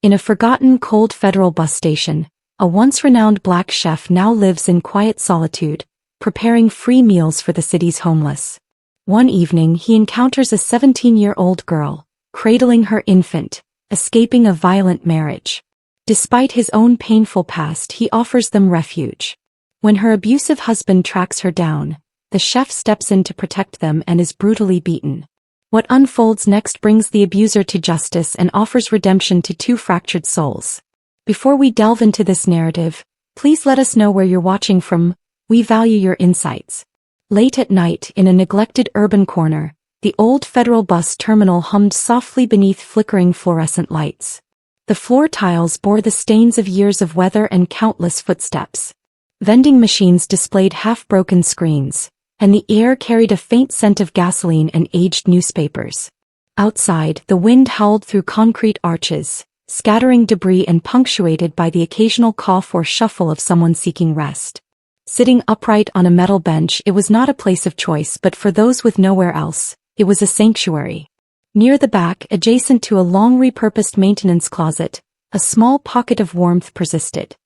In a forgotten cold federal bus station, a once-renowned black chef now lives in quiet solitude, preparing free meals for the city's homeless. One evening he encounters a 17-year-old girl, cradling her infant, escaping a violent marriage. Despite his own painful past, he offers them refuge. When her abusive husband tracks her down, the chef steps in to protect them and is brutally beaten. What unfolds next brings the abuser to justice and offers redemption to two fractured souls. Before we delve into this narrative, please let us know where you're watching from. We value your insights. Late at night, in a neglected urban corner, the old federal bus terminal hummed softly beneath flickering fluorescent lights. The floor tiles bore the stains of years of weather and countless footsteps. Vending machines displayed half-broken screens, and the air carried a faint scent of gasoline and aged newspapers. Outside, the wind howled through concrete arches, scattering debris and punctuated by the occasional cough or shuffle of someone seeking rest. Sitting upright on a metal bench, it was not a place of choice, but for those with nowhere else, it was a sanctuary. Near the back, adjacent to a long repurposed maintenance closet, a small pocket of warmth persisted.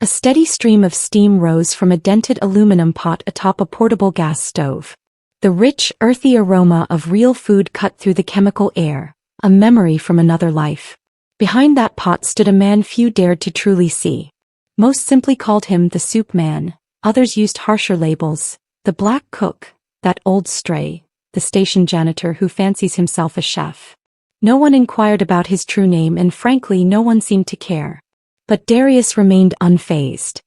A steady stream of steam rose from a dented aluminum pot atop a portable gas stove. The rich, earthy aroma of real food cut through the chemical air, a memory from another life. Behind that pot stood a man few dared to truly see. Most simply called him the soup man, others used harsher labels: the black cook, that old stray, the station janitor who fancies himself a chef. No one inquired about his true name, and frankly no one seemed to care. But Darius remained unfazed.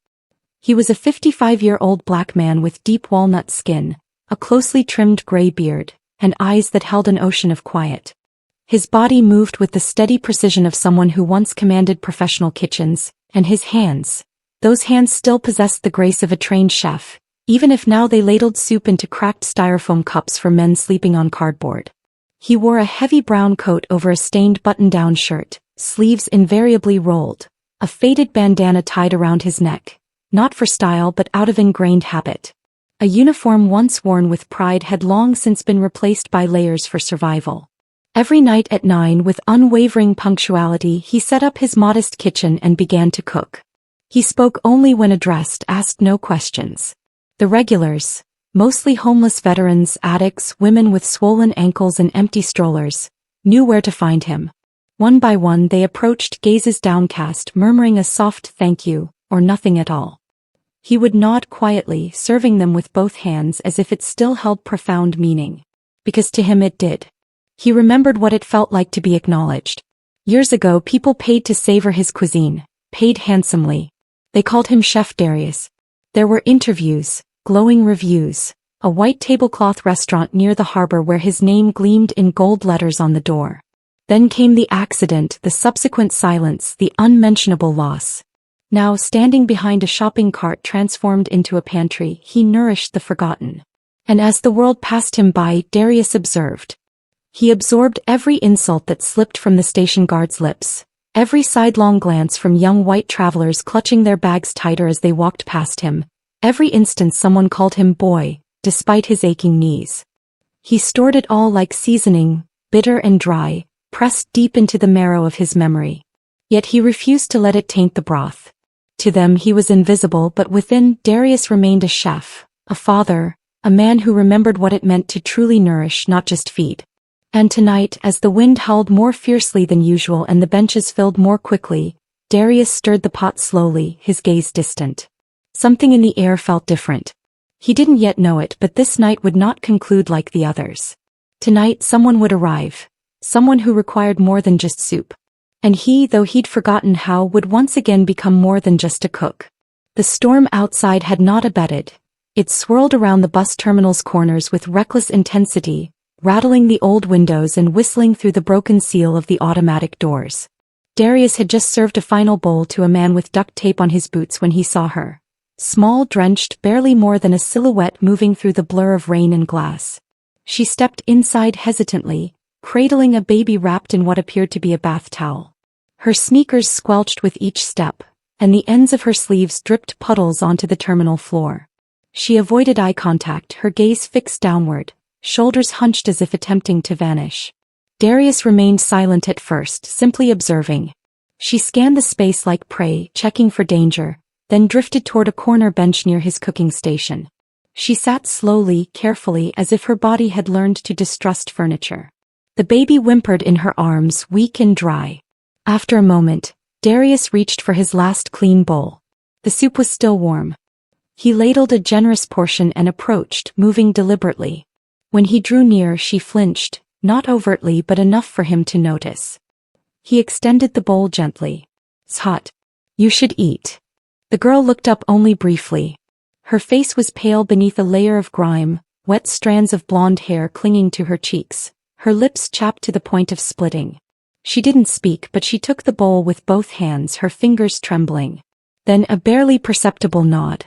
He was a 55-year-old black man with deep walnut skin, a closely trimmed gray beard, and eyes that held an ocean of quiet. His body moved with the steady precision of someone who once commanded professional kitchens, and his hands, those hands still possessed the grace of a trained chef, even if now they ladled soup into cracked styrofoam cups for men sleeping on cardboard. He wore a heavy brown coat over a stained button-down shirt, sleeves invariably rolled, a faded bandana tied around his neck, not for style but out of ingrained habit. A uniform once worn with pride had long since been replaced by layers for survival. Every night at 9, with unwavering punctuality, he set up his modest kitchen and began to cook. He spoke only when addressed, asked no questions. The regulars, mostly homeless veterans, addicts, women with swollen ankles and empty strollers, knew where to find him. One by one they approached, gazes downcast, murmuring a soft thank you, or nothing at all. He would nod quietly, serving them with both hands as if it still held profound meaning. Because to him it did. He remembered what it felt like to be acknowledged. Years ago people paid to savor his cuisine, paid handsomely. They called him Chef Darius. There were interviews, glowing reviews, a white tablecloth restaurant near the harbor where his name gleamed in gold letters on the door. Then came the accident, the subsequent silence, the unmentionable loss. Now, standing behind a shopping cart transformed into a pantry, he nourished the forgotten. And as the world passed him by, Darius observed. He absorbed every insult that slipped from the station guard's lips, every sidelong glance from young white travelers clutching their bags tighter as they walked past him, every instant someone called him boy, despite his aching knees. He stored it all like seasoning, bitter and dry, pressed deep into the marrow of his memory. Yet he refused to let it taint the broth. To them he was invisible, but within, Darius remained a chef, a father, a man who remembered what it meant to truly nourish, not just feed. And tonight, as the wind howled more fiercely than usual and the benches filled more quickly, Darius stirred the pot slowly, his gaze distant. Something in the air felt different. He didn't yet know it, but this night would not conclude like the others. Tonight someone would arrive, someone who required more than just soup. And he, though he'd forgotten how, would once again become more than just a cook. The storm outside had not abated. It swirled around the bus terminal's corners with reckless intensity, rattling the old windows and whistling through the broken seal of the automatic doors. Darius had just served a final bowl to a man with duct tape on his boots when he saw her. Small, drenched, barely more than a silhouette moving through the blur of rain and glass. She stepped inside hesitantly, cradling a baby wrapped in what appeared to be a bath towel. Her sneakers squelched with each step, and the ends of her sleeves dripped puddles onto the terminal floor. She avoided eye contact, her gaze fixed downward, shoulders hunched as if attempting to vanish. Darius remained silent at first, simply observing. She scanned the space like prey, checking for danger, then drifted toward a corner bench near his cooking station. She sat slowly, carefully, as if her body had learned to distrust furniture. The baby whimpered in her arms, weak and dry. After a moment, Darius reached for his last clean bowl. The soup was still warm. He ladled a generous portion and approached, moving deliberately. When he drew near, she flinched, not overtly but enough for him to notice. He extended the bowl gently. "It's hot. You should eat." The girl looked up only briefly. Her face was pale beneath a layer of grime, wet strands of blonde hair clinging to her cheeks, her lips chapped to the point of splitting. She didn't speak, but she took the bowl with both hands, her fingers trembling. Then a barely perceptible nod.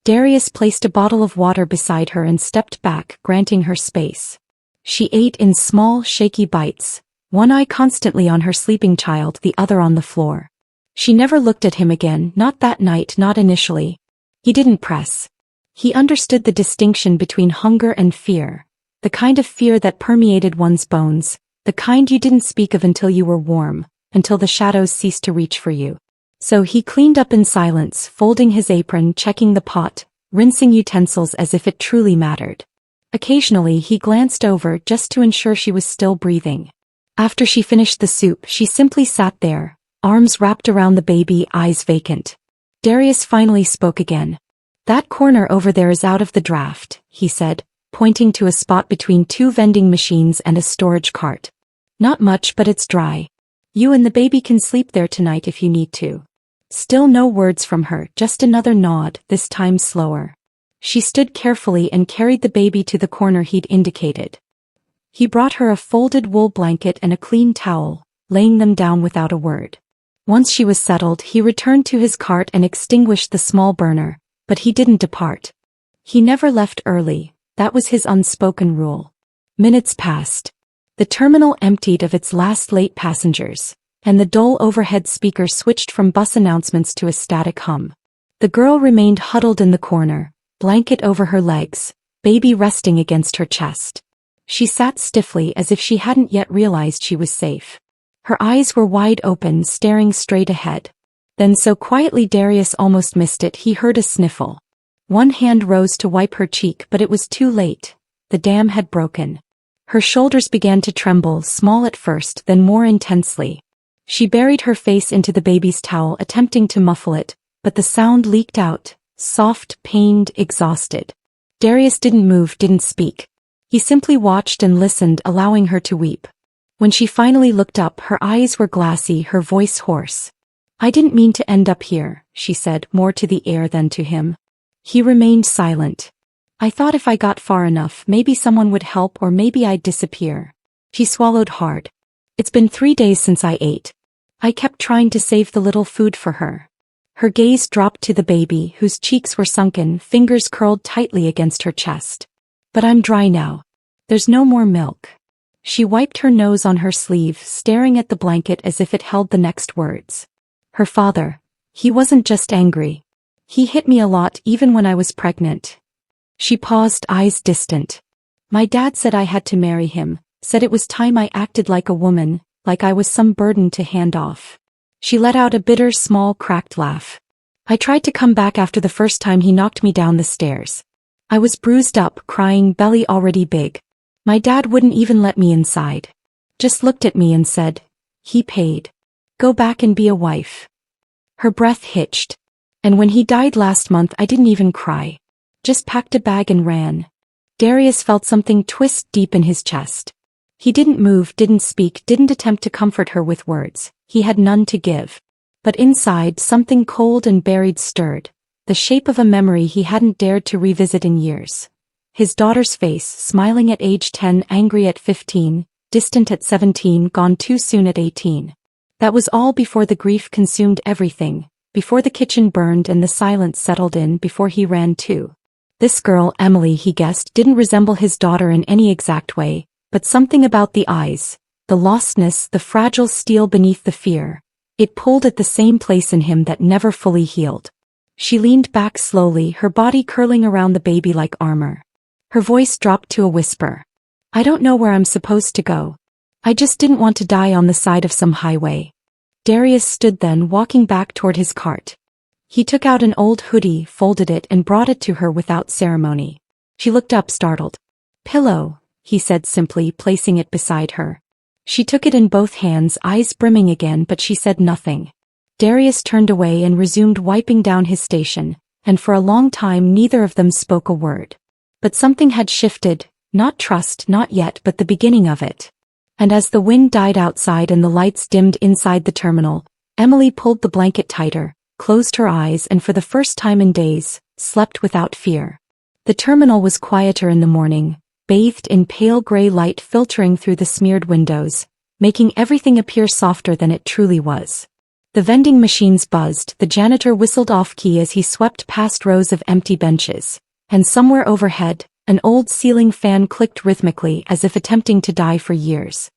Darius placed a bottle of water beside her and stepped back, granting her space. She ate in small, shaky bites, one eye constantly on her sleeping child, the other on the floor. She never looked at him again, not that night, not initially. He didn't press. He understood the distinction between hunger and fear, the kind of fear that permeated one's bones, the kind you didn't speak of until you were warm, until the shadows ceased to reach for you. So he cleaned up in silence, folding his apron, checking the pot, rinsing utensils as if it truly mattered. Occasionally he glanced over just to ensure she was still breathing. After she finished the soup, she simply sat there, arms wrapped around the baby, eyes vacant. Darius finally spoke again. "That corner over there is out of the draft," he said, pointing to a spot between two vending machines and a storage cart. "Not much, but it's dry. You and the baby can sleep there tonight if you need to." Still no words from her, just another nod, this time slower. She stood carefully and carried the baby to the corner he'd indicated. He brought her a folded wool blanket and a clean towel, laying them down without a word. Once she was settled, he returned to his cart and extinguished the small burner, but he didn't depart. He never left early, that was his unspoken rule. Minutes passed. The terminal emptied of its last late passengers, and the dull overhead speaker switched from bus announcements to a static hum. The girl remained huddled in the corner, blanket over her legs, baby resting against her chest. She sat stiffly as if she hadn't yet realized she was safe. Her eyes were wide open, staring straight ahead. Then so quietly Darius almost missed it, he heard a sniffle. One hand rose to wipe her cheek, but it was too late. The dam had broken. Her shoulders began to tremble, small at first, then more intensely. She buried her face into the baby's towel, attempting to muffle it, but the sound leaked out, soft, pained, exhausted. Darius didn't move, didn't speak. He simply watched and listened, allowing her to weep. When she finally looked up, her eyes were glassy, her voice hoarse. "I didn't mean to end up here," she said, more to the air than to him. He remained silent. "I thought if I got far enough, maybe someone would help, or maybe I'd disappear." She swallowed hard. "It's been 3 days since I ate. I kept trying to save the little food for her." Her gaze dropped to the baby, whose cheeks were sunken, fingers curled tightly against her chest. "But I'm dry now. There's no more milk." She wiped her nose on her sleeve, staring at the blanket as if it held the next words. "Her father. He wasn't just angry. He hit me a lot even when I was pregnant." She paused, eyes distant. "My dad said I had to marry him, said it was time I acted like a woman, like I was some burden to hand off." She let out a bitter, small, cracked laugh. "I tried to come back after the first time he knocked me down the stairs. I was bruised up, crying, belly already big. My dad wouldn't even let me inside. Just looked at me and said, 'He paid. Go back and be a wife.'" Her breath hitched. "And when he died last month, I didn't even cry. Just packed a bag and ran." Darius felt something twist deep in his chest. He didn't move, didn't speak, didn't attempt to comfort her with words. He had none to give. But inside, something cold and buried stirred, the shape of a memory he hadn't dared to revisit in years. His daughter's face, smiling at age 10, angry at 15, distant at 17, gone too soon at 18. That was all before the grief consumed everything, before the kitchen burned and the silence settled in, before he ran too. This girl, Emily, he guessed, didn't resemble his daughter in any exact way, but something about the eyes, the lostness, the fragile steel beneath the fear, it pulled at the same place in him that never fully healed. She leaned back slowly, her body curling around the baby like armor. Her voice dropped to a whisper. "I don't know where I'm supposed to go. I just didn't want to die on the side of some highway." Darius stood then walking back toward his cart. He took out an old hoodie, folded it and brought it to her without ceremony. She looked up startled. "Pillow," he said simply, placing it beside her. She took it in both hands, eyes brimming again, but she said nothing. Darius turned away and resumed wiping down his station, and for a long time neither of them spoke a word. But something had shifted, not trust, not yet, but the beginning of it. And as the wind died outside and the lights dimmed inside the terminal, Emily pulled the blanket tighter, closed her eyes and for the first time in days, slept without fear. The terminal was quieter in the morning, bathed in pale gray light filtering through the smeared windows, making everything appear softer than it truly was. The vending machines buzzed, the janitor whistled off-key as he swept past rows of empty benches, and somewhere overhead, an old ceiling fan clicked rhythmically as if attempting to die for years.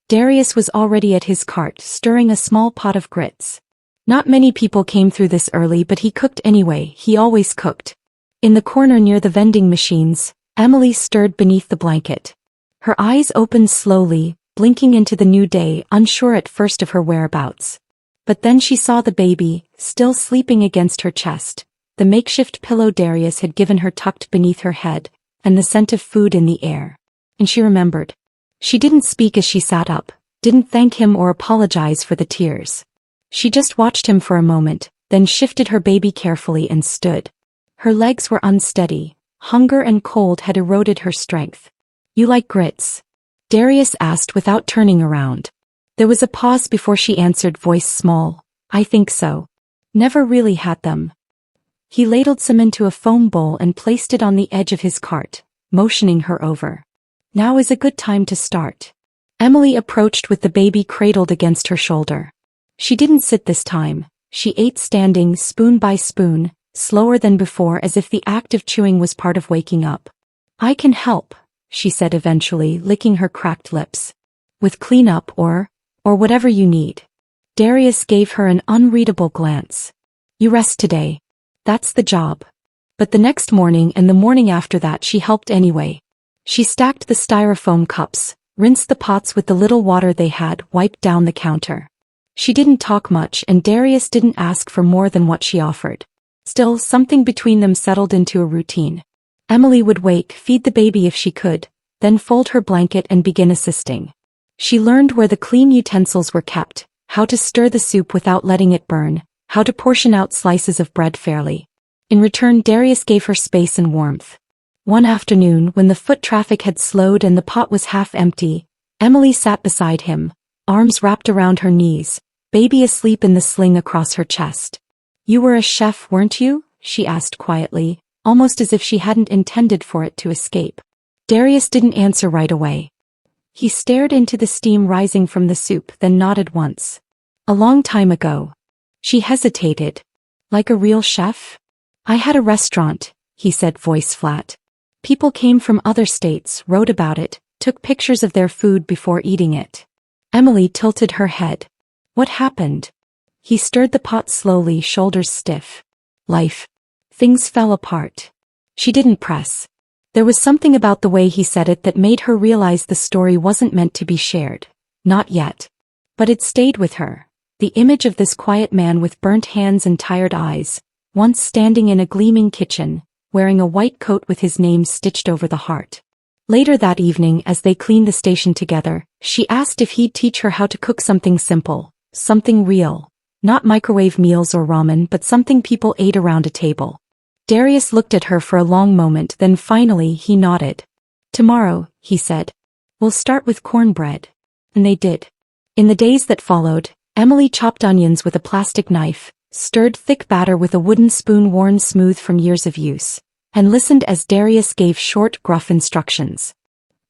Darius was already at his cart, stirring a small pot of grits. Not many people came through this early, but he cooked anyway, he always cooked. In the corner near the vending machines, Emily stirred beneath the blanket. Her eyes opened slowly, blinking into the new day, unsure at first of her whereabouts. But then she saw the baby, still sleeping against her chest, the makeshift pillow Darius had given her tucked beneath her head, and the scent of food in the air. And she remembered. She didn't speak as she sat up, didn't thank him or apologize for the tears. She just watched him for a moment, then shifted her baby carefully and stood. Her legs were unsteady, hunger and cold had eroded her strength. "You like grits?" Darius asked without turning around. There was a pause before she answered, voice small. "I think so. Never really had them." He ladled some into a foam bowl and placed it on the edge of his cart, motioning her over. "Now is a good time to start." Emily approached with the baby cradled against her shoulder. She didn't sit this time. She ate standing, spoon by spoon, slower than before, as if the act of chewing was part of waking up. "I can help," she said eventually, licking her cracked lips. "With cleanup or whatever you need." Darius gave her an unreadable glance. "You rest today. That's the job." But the next morning and the morning after that she helped anyway. She stacked the styrofoam cups, rinsed the pots with the little water they had, wiped down the counter. She didn't talk much and Darius didn't ask for more than what she offered. Still, something between them settled into a routine. Emily would wake, feed the baby if she could, then fold her blanket and begin assisting. She learned where the clean utensils were kept, how to stir the soup without letting it burn, how to portion out slices of bread fairly. In return, Darius gave her space and warmth. One afternoon, when the foot traffic had slowed and the pot was half empty, Emily sat beside him, arms wrapped around her knees, baby asleep in the sling across her chest. "You were a chef, weren't you?" she asked quietly, almost as if she hadn't intended for it to escape. Darius didn't answer right away. He stared into the steam rising from the soup, then nodded once. "A long time ago." She hesitated. "Like a real chef?" "I had a restaurant," he said, voice flat. "People came from other states, wrote about it, took pictures of their food before eating it." Emily tilted her head. "What happened?" He stirred the pot slowly, shoulders stiff. "Life. Things fell apart." She didn't press. There was something about the way he said it that made her realize the story wasn't meant to be shared. Not yet. But it stayed with her. The image of this quiet man with burnt hands and tired eyes, once standing in a gleaming kitchen, wearing a white coat with his name stitched over the heart. Later that evening, as they cleaned the station together, she asked if he'd teach her how to cook something simple, something real. Not microwave meals or ramen, but something people ate around a table. Darius looked at her for a long moment, then finally he nodded. "Tomorrow," he said. "We'll start with cornbread." And they did. In the days that followed, Emily chopped onions with a plastic knife, stirred thick batter with a wooden spoon worn smooth from years of use, and listened as Darius gave short, gruff instructions.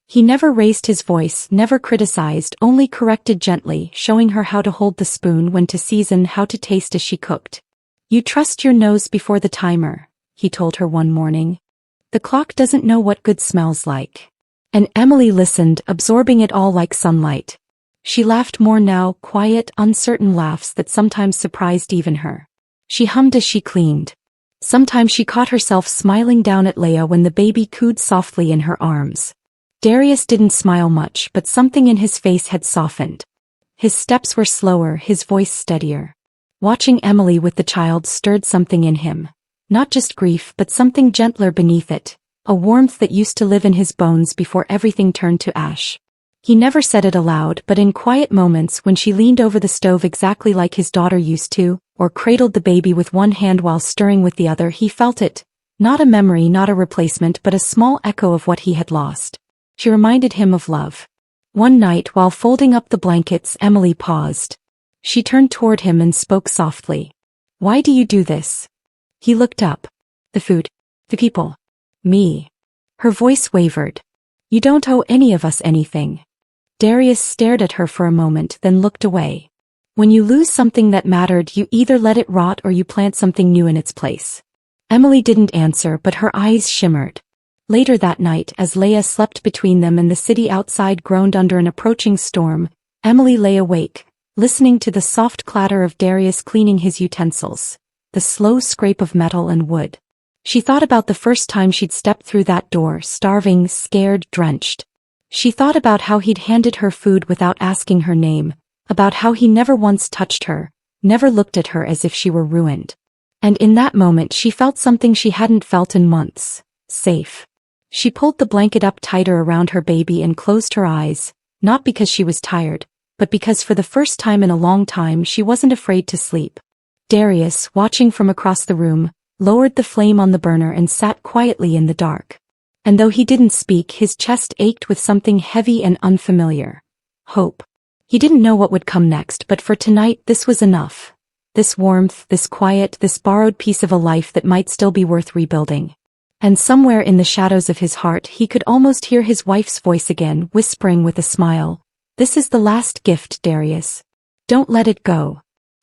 He never raised his voice, never criticized, only corrected gently, showing her how to hold the spoon, when to season, how to taste as she cooked. "You trust your nose before the timer," he told her one morning. "The clock doesn't know what good smells like." And Emily listened, absorbing it all like sunlight. She laughed more now, quiet, uncertain laughs that sometimes surprised even her. She hummed as she cleaned. Sometimes she caught herself smiling down at Leia when the baby cooed softly in her arms. Darius didn't smile much, but something in his face had softened. His steps were slower, his voice steadier. Watching Emily with the child stirred something in him. Not just grief but something gentler beneath it, a warmth that used to live in his bones before everything turned to ash. He never said it aloud, but in quiet moments when she leaned over the stove exactly like his daughter used to, or cradled the baby with one hand while stirring with the other, he felt it. Not a memory, not a replacement, but a small echo of what he had lost. She reminded him of love. One night while folding up the blankets, Emily paused. She turned toward him and spoke softly. "Why do you do this?" He looked up. "The food. The people. Me." Her voice wavered. "You don't owe any of us anything." Darius stared at her for a moment, then looked away. When you lose something that mattered, you either let it rot or you plant something new in its place. Emily didn't answer, but her eyes shimmered. Later that night, as Leia slept between them and the city outside groaned under an approaching storm, Emily lay awake, listening to the soft clatter of Darius cleaning his utensils, the slow scrape of metal and wood. She thought about the first time she'd stepped through that door, starving, scared, drenched. She thought about how he'd handed her food without asking her name, about how he never once touched her, never looked at her as if she were ruined. And in that moment she felt something she hadn't felt in months. Safe. She pulled the blanket up tighter around her baby and closed her eyes, not because she was tired, but because for the first time in a long time she wasn't afraid to sleep. Darius, watching from across the room, lowered the flame on the burner and sat quietly in the dark. And though he didn't speak, his chest ached with something heavy and unfamiliar. Hope. He didn't know what would come next, but for tonight this was enough. This warmth, this quiet, this borrowed piece of a life that might still be worth rebuilding. And somewhere in the shadows of his heart he could almost hear his wife's voice again, whispering with a smile, "This is the last gift, Darius. Don't let it go."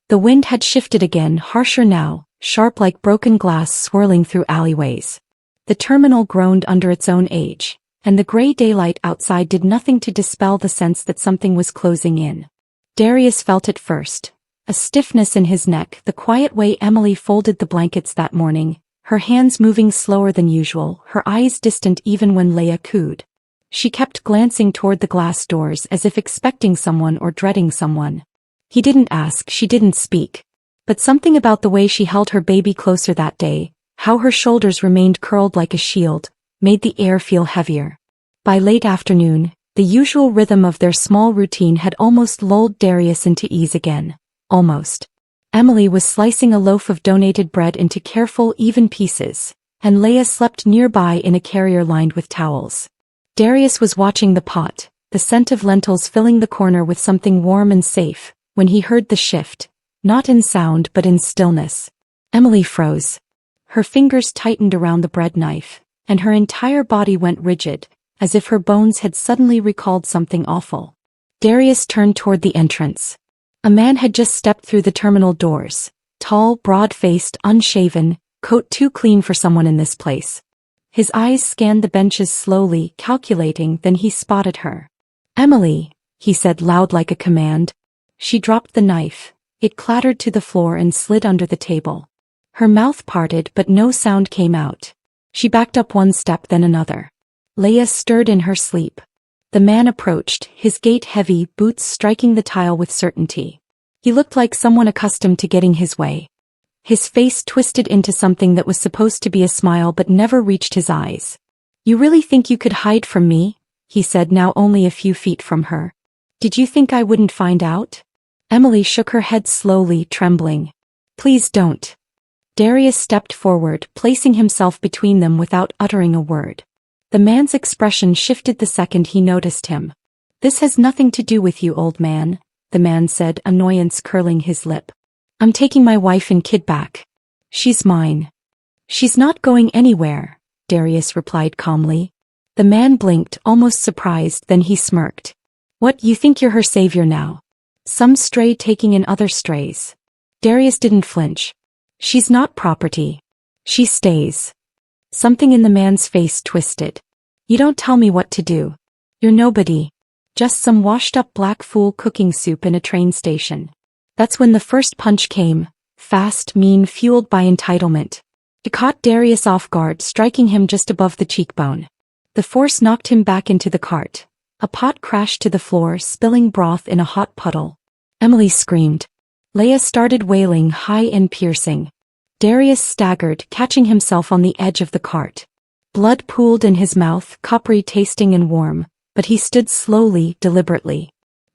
The wind had shifted again, harsher now, sharp like broken glass swirling through alleyways. The terminal groaned under its own age, and the gray daylight outside did nothing to dispel the sense that something was closing in. Darius felt it first, a stiffness in his neck, the quiet way Emily folded the blankets that morning, her hands moving slower than usual, her eyes distant even when Leia cooed. She kept glancing toward the glass doors as if expecting someone or dreading someone. He didn't ask, she didn't speak. But something about the way she held her baby closer that day, how her shoulders remained curled like a shield, made the air feel heavier. By late afternoon, the usual rhythm of their small routine had almost lulled Darius into ease again. Almost. Emily was slicing a loaf of donated bread into careful, even pieces, and Leia slept nearby in a carrier lined with towels. Darius was watching the pot, the scent of lentils filling the corner with something warm and safe, when he heard the shift, not in sound but in stillness. Emily froze. Her fingers tightened around the bread knife, and her entire body went rigid, as if her bones had suddenly recalled something awful. Darius turned toward the entrance. A man had just stepped through the terminal doors, tall, broad-faced, unshaven, coat too clean for someone in this place. His eyes scanned the benches slowly, calculating, then he spotted her. "Emily," he said loud like a command. She dropped the knife. It clattered to the floor and slid under the table. Her mouth parted but no sound came out. She backed up one step then another. Leia stirred in her sleep. The man approached, his gait heavy, boots striking the tile with certainty. He looked like someone accustomed to getting his way. His face twisted into something that was supposed to be a smile but never reached his eyes. "You really think you could hide from me?" he said, now only a few feet from her. "Did you think I wouldn't find out?" Emily shook her head slowly, trembling. "Please don't." Darius stepped forward, placing himself between them without uttering a word. The man's expression shifted the second he noticed him. "This has nothing to do with you, old man," the man said, annoyance curling his lip. "I'm taking my wife and kid back. She's mine." "She's not going anywhere," Darius replied calmly. The man blinked, almost surprised, then he smirked. "What, you think you're her savior now? Some stray taking in other strays?" Darius didn't flinch. "She's not property. She stays." Something in the man's face twisted. "You don't tell me what to do. You're nobody. Just some washed-up black fool cooking soup in a train station." That's when the first punch came, fast, mean, fueled by entitlement. It caught Darius off guard, striking him just above the cheekbone. The force knocked him back into the cart. A pot crashed to the floor, spilling broth in a hot puddle. Emily screamed. Leia started wailing high and piercing. Darius staggered, catching himself on the edge of the cart. Blood pooled in his mouth, coppery tasting and warm, but he stood slowly, deliberately.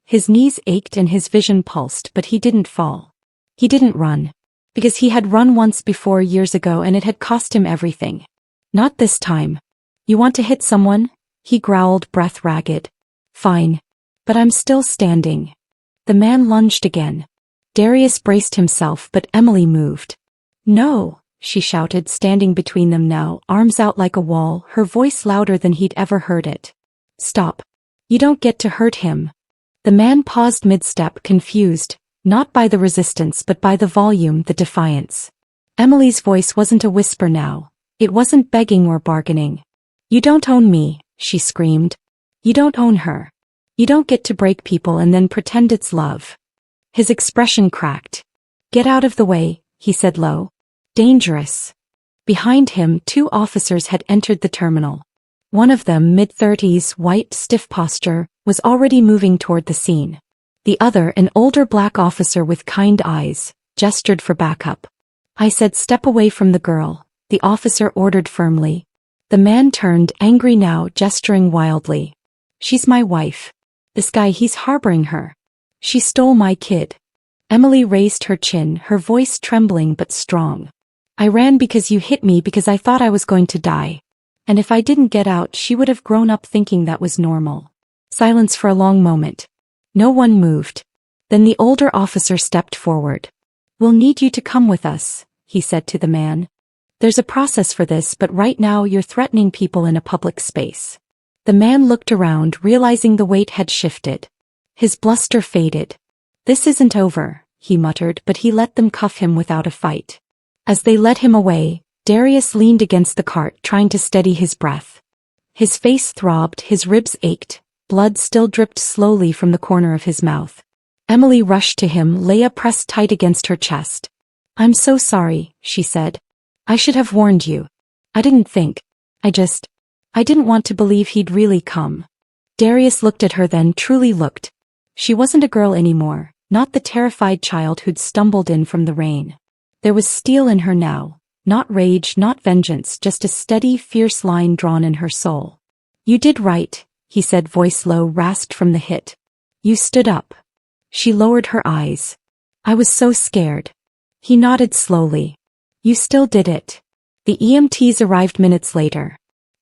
His knees ached and his vision pulsed, but he didn't fall. He didn't run. Because he had run once before years ago and it had cost him everything. Not this time. You want to hit someone? He growled, breath ragged. Fine. But I'm still standing. The man lunged again. Darius braced himself, but Emily moved. No, she shouted, standing between them now, arms out like a wall, her voice louder than he'd ever heard it. Stop. You don't get to hurt him. The man paused mid-step, confused, not by the resistance but by the volume, the defiance. Emily's voice wasn't a whisper now. It wasn't begging or bargaining. You don't own me, she screamed. You don't own her. You don't get to break people and then pretend it's love. His expression cracked. Get out of the way, he said low. Dangerous. Behind him, 2 officers had entered the terminal. One of them, mid-30s, white, stiff posture, was already moving toward the scene. The other, an older black officer with kind eyes, gestured for backup. I said step away from the girl, the officer ordered firmly. The man turned, angry now, gesturing wildly. She's my wife. This guy, he's harboring her. She stole my kid. Emily raised her chin, her voice trembling but strong. I ran because you hit me because I thought I was going to die. And if I didn't get out, she would have grown up thinking that was normal. Silence for a long moment. No one moved. Then the older officer stepped forward. We'll need you to come with us, he said to the man. There's a process for this, but right now you're threatening people in a public space. The man looked around, realizing the weight had shifted. His bluster faded. This isn't over, he muttered, but he let them cuff him without a fight. As they led him away, Darius leaned against the cart, trying to steady his breath. His face throbbed, his ribs ached. Blood still dripped slowly from the corner of his mouth. Emily rushed to him, Leia pressed tight against her chest. I'm so sorry, she said. I should have warned you. I didn't think. I didn't want to believe he'd really come. Darius looked at her, then truly looked. She wasn't a girl anymore, not the terrified child who'd stumbled in from the rain. There was steel in her now, not rage, not vengeance, just a steady, fierce line drawn in her soul. You did right, he said, voice low, rasped from the hit. You stood up. She lowered her eyes. I was so scared. He nodded slowly. You still did it. The EMTs arrived minutes later.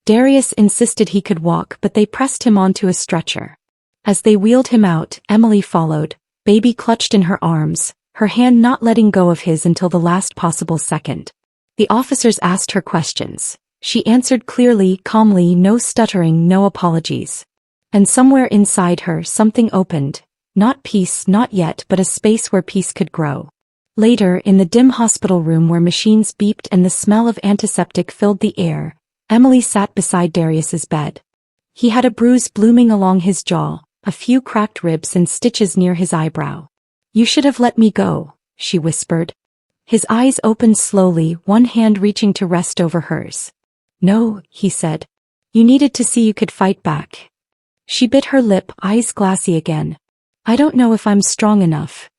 Darius insisted he could walk, but they pressed him onto a stretcher. As they wheeled him out, Emily followed, baby clutched in her arms, her hand not letting go of his until the last possible second. The officers asked her questions. She answered clearly, calmly, no stuttering, no apologies. And somewhere inside her, something opened. Not peace, not yet, but a space where peace could grow. Later, in the dim hospital room where machines beeped and the smell of antiseptic filled the air, Emily sat beside Darius's bed. He had a bruise blooming along his jaw, a few cracked ribs and stitches near his eyebrow. You should have let me go, she whispered. His eyes opened slowly, one hand reaching to rest over hers. No, he said. You needed to see you could fight back. She bit her lip, eyes glassy again. I don't know if I'm strong enough.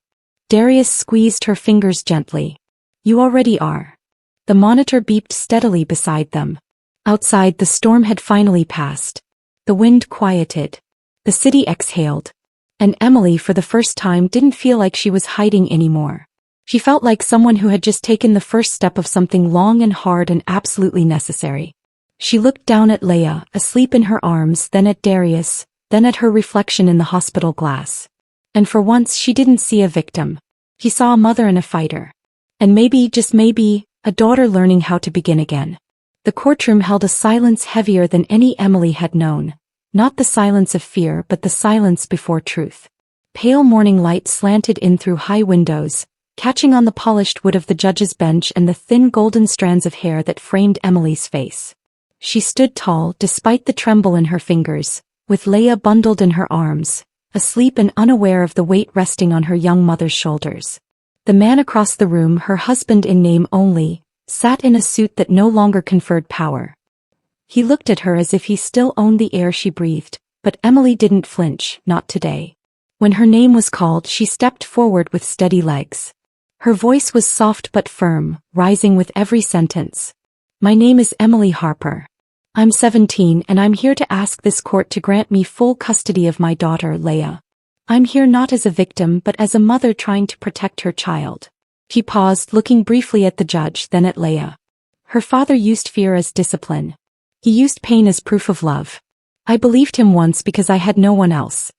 Darius squeezed her fingers gently. You already are. The monitor beeped steadily beside them. Outside, the storm had finally passed. The wind quieted. The city exhaled. And Emily, for the first time, didn't feel like she was hiding anymore. She felt like someone who had just taken the first step of something long and hard and absolutely necessary. She looked down at Leia, asleep in her arms, then at Darius, then at her reflection in the hospital glass. And for once she didn't see a victim. She saw a mother and a fighter. And maybe, just maybe, a daughter learning how to begin again. The courtroom held a silence heavier than any Emily had known. Not the silence of fear, but the silence before truth. Pale morning light slanted in through high windows, catching on the polished wood of the judge's bench and the thin golden strands of hair that framed Emily's face. She stood tall, despite the tremble in her fingers, with Leia bundled in her arms, asleep and unaware of the weight resting on her young mother's shoulders. The man across the room, her husband in name only, sat in a suit that no longer conferred power. He looked at her as if he still owned the air she breathed, but Emily didn't flinch, not today. When her name was called, she stepped forward with steady legs. Her voice was soft but firm, rising with every sentence. My name is Emily Harper. I'm 17 and I'm here to ask this court to grant me full custody of my daughter, Leah. I'm here not as a victim but as a mother trying to protect her child. She paused, looking briefly at the judge, then at Leah. Her father used fear as discipline. He used pain as proof of love. I believed him once because I had no one else.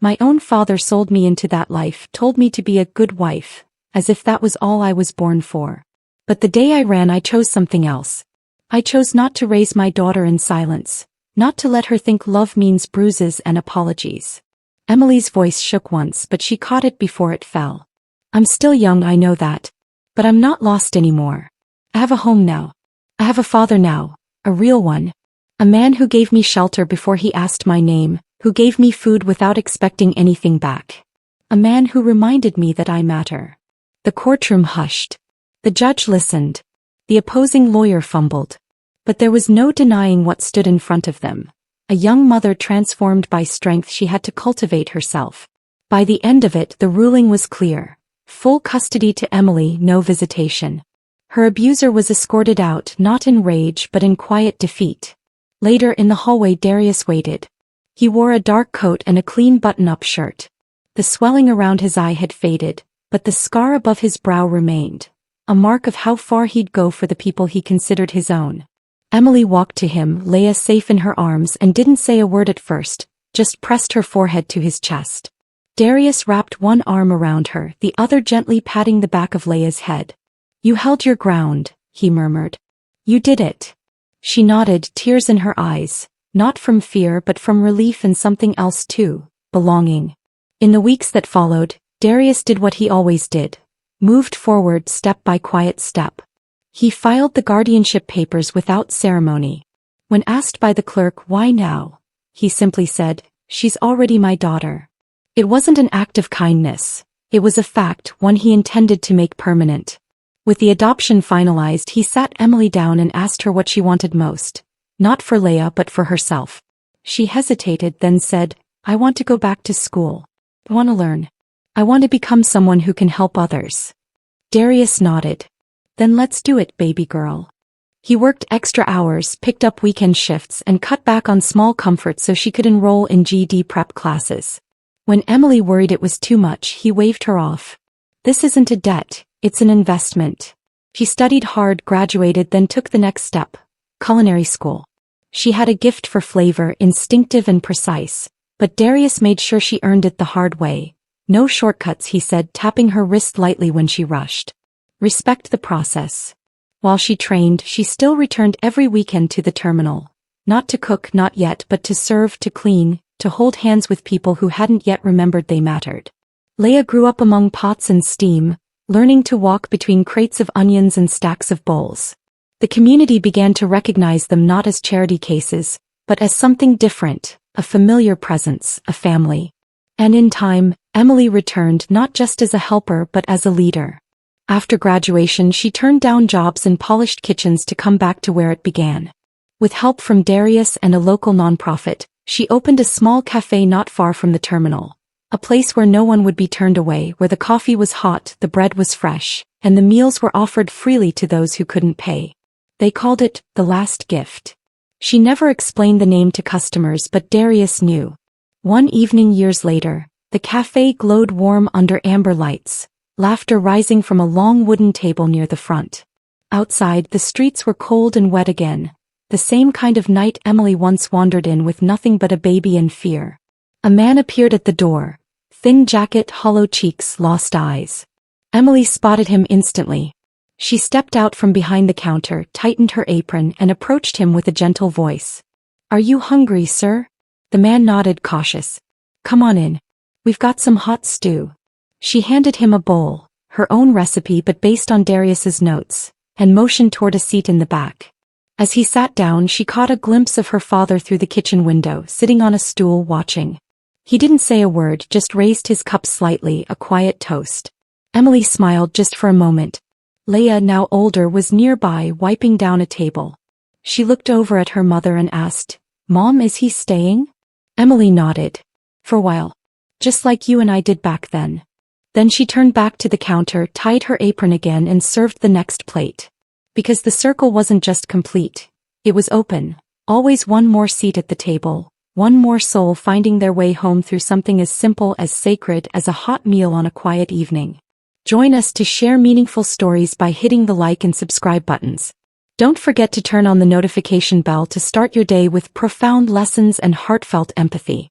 My own father sold me into that life, told me to be a good wife, as if that was all I was born for. But the day I ran, I chose something else. I chose not to raise my daughter in silence, not to let her think love means bruises and apologies. Emily's voice shook once, but she caught it before it fell. I'm still young, I know that. But I'm not lost anymore. I have a home now. I have a father now, a real one. A man who gave me shelter before he asked my name, who gave me food without expecting anything back. A man who reminded me that I matter. The courtroom hushed. The judge listened. The opposing lawyer fumbled. But there was no denying what stood in front of them. A young mother transformed by strength she had to cultivate herself. By the end of it, the ruling was clear. Full custody to Emily, no visitation. Her abuser was escorted out, not in rage but in quiet defeat. Later in the hallway, Darius waited. He wore a dark coat and a clean button-up shirt. The swelling around his eye had faded, but the scar above his brow remained, a mark of how far he'd go for the people he considered his own. Emily walked to him, Leah safe in her arms, and didn't say a word at first, just pressed her forehead to his chest. Darius wrapped one arm around her, the other gently patting the back of Leah's head. You held your ground, he murmured. You did it. She nodded, tears in her eyes, not from fear but from relief and something else too, belonging. In the weeks that followed, Darius did what he always did, moved forward step by quiet step. He filed the guardianship papers without ceremony. When asked by the clerk why now, he simply said, she's already my daughter. It wasn't an act of kindness. It was a fact, one he intended to make permanent. With the adoption finalized, he sat Emily down and asked her what she wanted most. Not for Leah but for herself. She hesitated, then said, I want to go back to school. I want to learn. I want to become someone who can help others. Darius nodded. Then let's do it, baby girl. He worked extra hours, picked up weekend shifts, and cut back on small comforts so she could enroll in GED prep classes. When Emily worried it was too much, he waved her off. This isn't a debt, it's an investment. She studied hard, graduated, then took the next step, culinary school. She had a gift for flavor, instinctive and precise, but Darius made sure she earned it the hard way. No shortcuts, he said, tapping her wrist lightly when she rushed. Respect the process. While she trained, she still returned every weekend to the terminal. Not to cook, not yet, but to serve, to clean, to hold hands with people who hadn't yet remembered they mattered. Leah grew up among pots and steam, learning to walk between crates of onions and stacks of bowls. The community began to recognize them not as charity cases, but as something different, a familiar presence, a family. And in time, Emily returned not just as a helper but as a leader. After graduation, she turned down jobs in polished kitchens to come back to where it began. With help from Darius and a local nonprofit, she opened a small cafe not far from the terminal. A place where no one would be turned away, where the coffee was hot, the bread was fresh, and the meals were offered freely to those who couldn't pay. They called it the last gift. She never explained the name to customers, but Darius knew. One evening years later, the cafe glowed warm under amber lights, laughter rising from a long wooden table near the front. Outside, the streets were cold and wet again, the same kind of night Emily once wandered in with nothing but a baby and fear. A man appeared at the door. Thin jacket, hollow cheeks, lost eyes. Emily spotted him instantly. She stepped out from behind the counter, tightened her apron, and approached him with a gentle voice. Are you hungry, sir? The man nodded, cautious. Come on in. We've got some hot stew. She handed him a bowl, her own recipe but based on Darius's notes, and motioned toward a seat in the back. As he sat down, she caught a glimpse of her father through the kitchen window, sitting on a stool watching. He didn't say a word, just raised his cup slightly, a quiet toast. Emily smiled just for a moment. Leah, now older, was nearby, wiping down a table. She looked over at her mother and asked, Mom, is he staying? Emily nodded. For a while. Just like you and I did back then. Then she turned back to the counter, tied her apron again and served the next plate. Because the circle wasn't just complete. It was open. Always one more seat at the table. One more soul finding their way home through something as simple as sacred as a hot meal on a quiet evening. Join us to share meaningful stories by hitting the like and subscribe buttons. Don't forget to turn on the notification bell to start your day with profound lessons and heartfelt empathy.